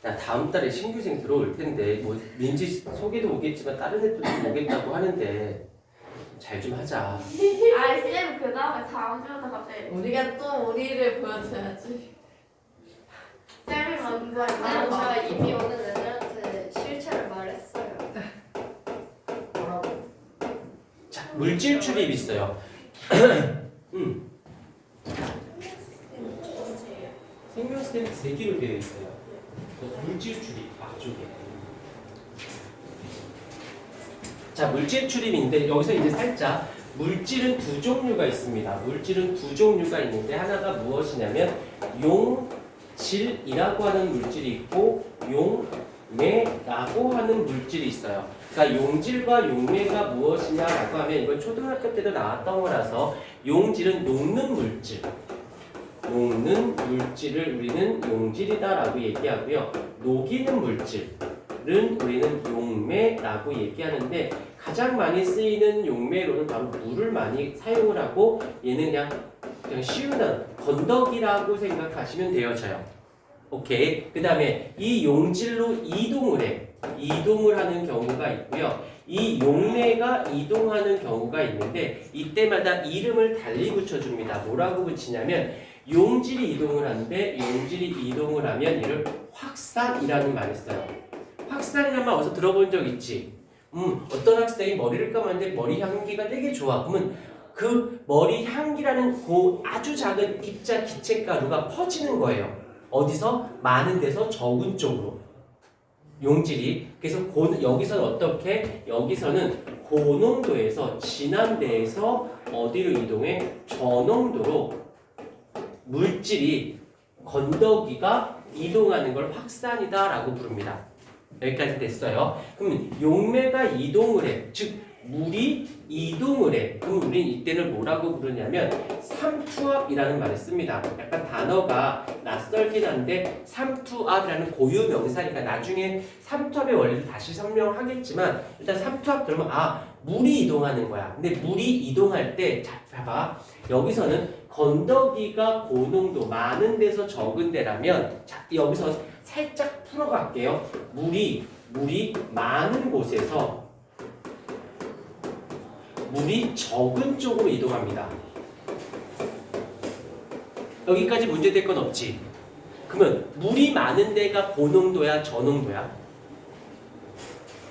자, 다음 달에 신규생 들어올 텐데 뭐 민지 소개도 오겠지만 다른 애들도 오겠다고 하는데 잘 좀 하자. 아이 쌤 그 다음에 다음 주부터 갑자기 우리가 또 우리를 보여줘야지. 쌤이 먼저 쌤, 제가 이미 오늘 애들한테 실체를 말했어요. 뭐라고? 자, 물질 출입 있어요. 생명스템 3개로 되어 있어요. 물질 출입 앞쪽에. 자, 물질 출입인데 여기서 이제 살짝 물질은 두 종류가 있습니다. 물질은 두 종류가 있는데 하나가 무엇이냐면 용질이라고 하는 물질이 있고 용매라고 하는 물질이 있어요. 그러니까 용질과 용매가 무엇이냐라고 하면 이건 초등학교 때도 나왔던 거라서 용질은 녹는 물질. 녹는 물질을 우리는 용질이다라고 얘기하고요. 녹이는 물질은 우리는 용매라고 얘기하는데 가장 많이 쓰이는 용매로는 바로 물을 많이 사용을 하고 얘는 그냥 쉬운 단어 건더기라고 생각하시면 되어져요. 오케이. 그 다음에 이 용질로 이동을 하는 경우가 있고요. 이 용매가 이동하는 경우가 있는데 이때마다 이름을 달리 붙여줍니다. 뭐라고 붙이냐면 용질이 이동을 하는데 용질이 이동을 하면 얘를 확산이라는 말을 써요. 확산이라는 말 어디서 들어본 적 있지? 어떤 학생이 머리를 감았는데 머리 향기가 되게 좋아. 그러면 그 머리 향기라는 그 아주 작은 입자 기체가루가 퍼지는 거예요. 어디서? 많은 데서 적은 쪽으로. 용질이. 그래서 여기서는 어떻게? 여기서는 고농도에서 진한 데에서 어디로 이동해? 저농도로 물질이 건더기가 이동하는 걸 확산이다 라고 부릅니다. 여기까지 됐어요. 그러면 용매가 이동을 해. 즉 물이 이동을 해. 그럼 우리는 이때를 뭐라고 부르냐면 삼투압이라는 말을 씁니다. 약간 단어가 낯설긴 한데 삼투압이라는 고유 명사니까 나중에 삼투압의 원리를 다시 설명하겠지만 일단 삼투압 들으면 물이 이동하는 거야. 근데 물이 이동할 때 자, 봐봐. 여기서는 건더기가 고농도 많은 데서 적은 데라면 자, 여기서 살짝 풀어갈게요. 물이 많은 곳에서 물이 적은 쪽으로 이동합니다. 여기까지 문제될 건 없지. 그러면 물이 많은 데가 고농도야, 저농도야?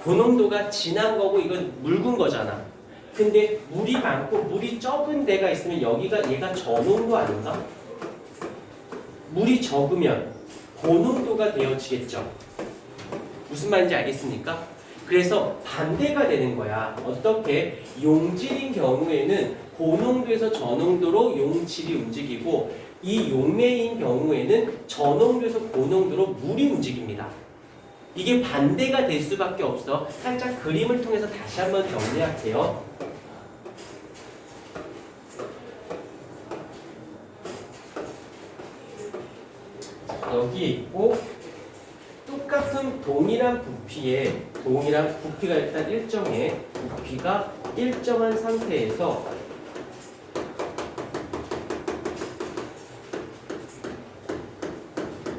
고농도가 진한 거고 이건 묽은 거잖아. 근데 물이 많고 물이 적은 데가 있으면 얘가 저농도 아닌가? 물이 적으면 고농도가 되어지겠죠. 무슨 말인지 알겠습니까? 그래서 반대가 되는 거야. 어떻게? 용질인 경우에는 고농도에서 저농도로 용질이 움직이고 이 용매인 경우에는 저농도에서 고농도로 물이 움직입니다. 이게 반대가 될 수밖에 없어. 살짝 그림을 통해서 다시 한번 정리할게요. 여기에 있고 똑같은 동일한 부피가 일단 일정해. 부피가 일정한 상태에서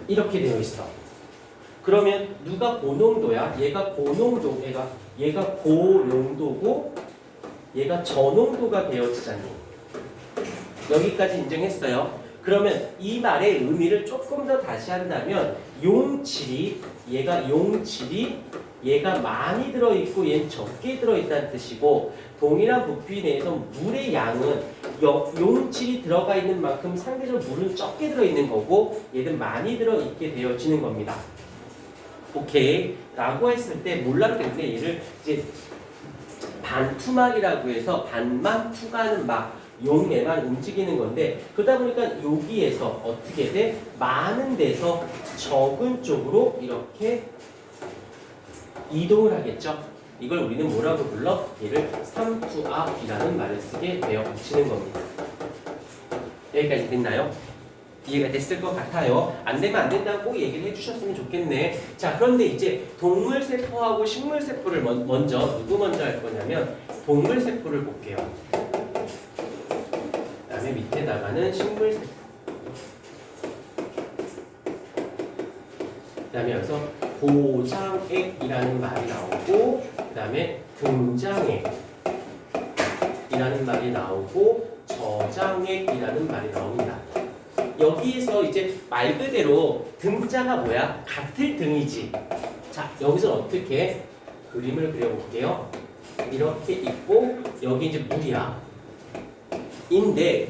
이렇게 되어 있어. 그러면 누가 고농도야? 얘가 고농도고 얘가 저농도가 되어지잖니. 여기까지 인정했어요. 그러면 이 말의 의미를 조금 더 다시 한다면 얘가 많이 들어있고 얘는 적게 들어있다는 뜻이고 동일한 부피 내에서 물의 양은 용질이 들어가 있는 만큼 상대적으로 물은 적게 들어있는 거고 얘는 많이 들어있게 되어지는 겁니다. 오케이? 라고 했을 때 몰라도 되는데 얘를 이제 반투막이라고 해서 반만 투과하는 막 용매만 움직이는 건데 그러다 보니까 여기에서 어떻게 돼? 많은 데서 적은 쪽으로 이렇게 이동을 하겠죠. 이걸 우리는 뭐라고 불러? 얘를 삼투압이라는 말을 쓰게 되어 붙이는 겁니다. 여기까지 됐나요? 이해가 됐을 것 같아요. 안 되면 안 된다고 꼭 얘기를 해주셨으면 좋겠네. 자, 그런데 이제 동물세포하고 식물세포를 누구 먼저 할 거냐면 동물세포를 볼게요. 그다음에 밑에다가는 식물세포. 그다음에 여기서 고장액이라는 말이 나오고 그다음에 등장액이라는 말이 나오고 저장액이라는 말이 나옵니다. 여기에서 이제 말 그대로 등자가 뭐야? 같을 등이지. 자, 여기서 어떻게 그림을 그려볼게요. 이렇게 있고 여기 이제 물이야.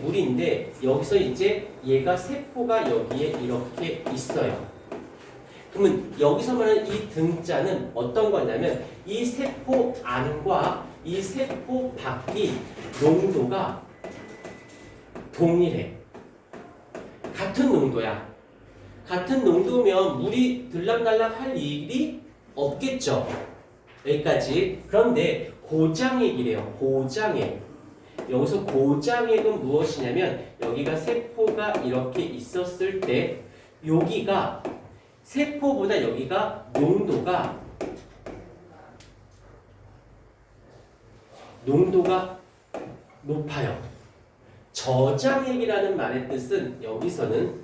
물인데 여기서 이제 얘가 세포가 여기에 이렇게 있어요. 그러면 여기서 말하는 이 등자는 어떤 거냐면 이 세포 안과 이 세포 밖이 농도가 동일해. 같은 농도야. 같은 농도면 물이 들락날락 할 일이 없겠죠. 여기까지. 그런데 고장액이래요. 고장액. 여기서 고장액은 무엇이냐면 여기가 세포가 이렇게 있었을 때 여기가 세포보다 여기가 농도가 높아요. 저장액이라는 말의 뜻은 여기서는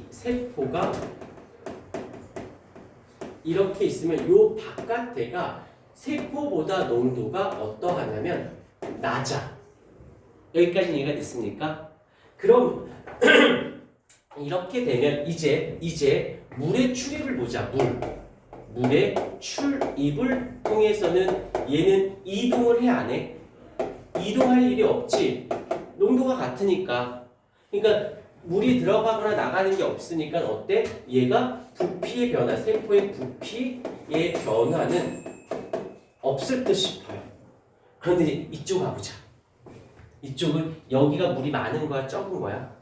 세포가 이렇게 있으면 요 바깥에가 세포보다 농도가 어떠하냐면 낮아. 여기까지 이해가 됐습니까? 그럼 이렇게 되면 이제 물의 출입을 보자. 물의 출입을 통해서는 얘는 이동을 해 안 해? 이동할 일이 없지. 농도가 같으니까. 그러니까 물이 들어가거나 나가는 게 없으니까 어때? 얘가 부피의 변화, 세포의 부피의 변화는 없을 듯 싶어요. 그런데 이제 이쪽 가보자. 이쪽은 여기가 물이 많은 거야, 적은 거야?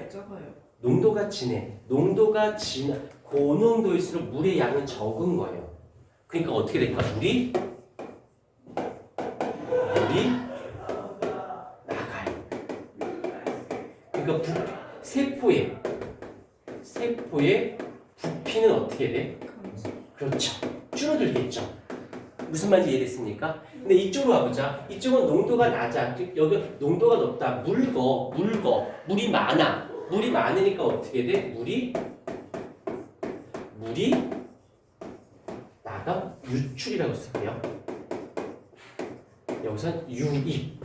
적어요. 농도가 진해. 고농도일수록 물의 양은 적은 거예요. 그러니까 어떻게 될까? 물이 나가요. 그러니까 세포의 부피는 어떻게 돼? 그렇죠. 줄어들겠죠. 무슨 말인지 이해됐습니까? 근데 이쪽으로 와보자. 이쪽은 농도가 낮아. 여기 농도가 높다. 물이 많아. 물이 많으니까 어떻게 돼? 물이 나가 유출이라고 쓸게요. 여기선 유입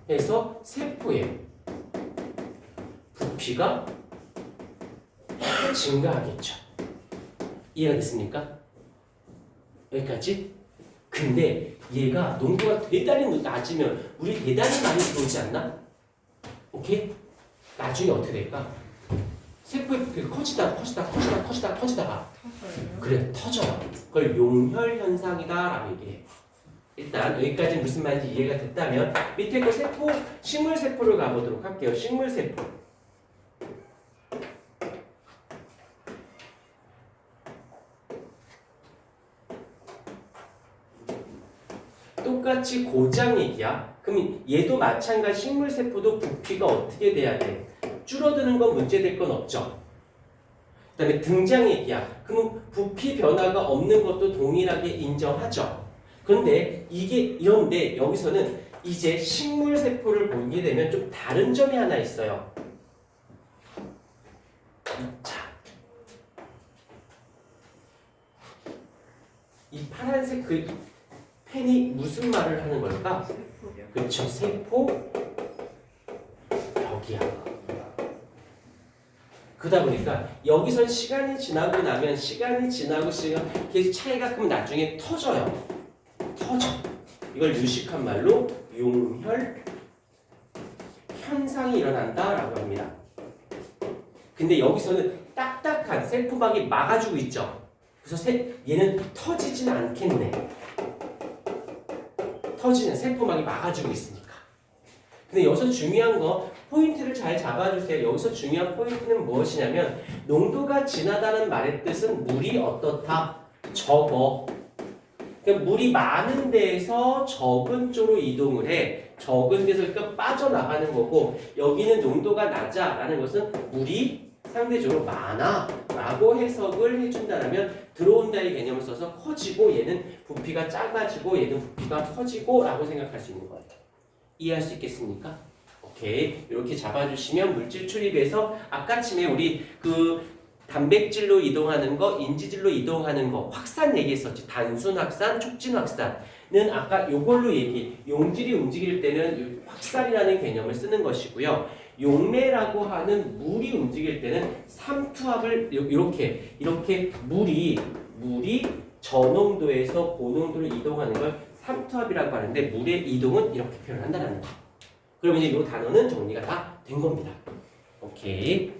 해서 세포의 부피가 증가하겠죠. 이해가 됐습니까? 여기까지? 근데 얘가 농도가 대단히 낮으면 물이 대단히 많이 들어오지 않나? 오케이? 나중에 어떻게 될까? 세포의 부피가 커지다가 그래, 터져요. 그걸 용혈 현상이다 라고 얘기해. 일단 여기까지 무슨 말인지 이해가 됐다면 밑에 거 식물 세포를 가보도록 할게요. 식물 세포. 똑같이 고장액이야. 그럼 얘도 마찬가지 식물 세포도 부피가 어떻게 돼야 돼? 줄어드는 건 문제될 건 없죠. 그 다음에 등장액이야. 그럼 부피 변화가 없는 것도 동일하게 인정하죠. 그런데 이런데 여기서는 이제 식물 세포를 보게 되면 좀 다른 점이 하나 있어요. 자, 이 파란색 그 펜이 무슨 말을 하는 걸까? 그렇죠. 세포 벽이야. 그러다 보니까 여기선 시간이 지나고 계속 차이가 크면 나중에 터져요. 이걸 유식한 말로 용혈 현상이 일어난다라고 합니다. 근데 여기서는 딱딱한 세포막이 막아주고 있죠. 그래서 얘는 터지진 않겠네. 터지는 세포막이 막아주고 있으니까. 근데 여기서 중요한 거 포인트를 잘 잡아주세요. 여기서 중요한 포인트는 무엇이냐면 농도가 진하다는 말의 뜻은 물이 어떻다? 적어. 그러니까 물이 많은 데에서 적은 쪽으로 이동을 해. 적은 데서 그러니까 빠져나가는 거고 여기는 농도가 낮아라는 것은 물이 상대적으로 많아 라고 해석을 해준다면 들어온다의 개념을 써서 커지고 얘는 부피가 작아지고 얘는 부피가 커지고 라고 생각할 수 있는 거예요. 이해할 수 있겠습니까? 오케이. 이렇게 잡아주시면 물질 출입에서 아까쯤에 우리 그 단백질로 이동하는 거, 인지질로 이동하는 거 확산 얘기했었지. 단순 확산, 촉진 확산은 아까 요걸로 용질이 움직일 때는 확산이라는 개념을 쓰는 것이고요. 용매라고 하는 물이 움직일 때는 삼투압을 이렇게 물이 저농도에서 고농도로 이동하는 걸 삼투압이라고 하는데 물의 이동은 이렇게 표현한다는 거. 그러면 이 단어는 정리가 다 된 겁니다. 오케이.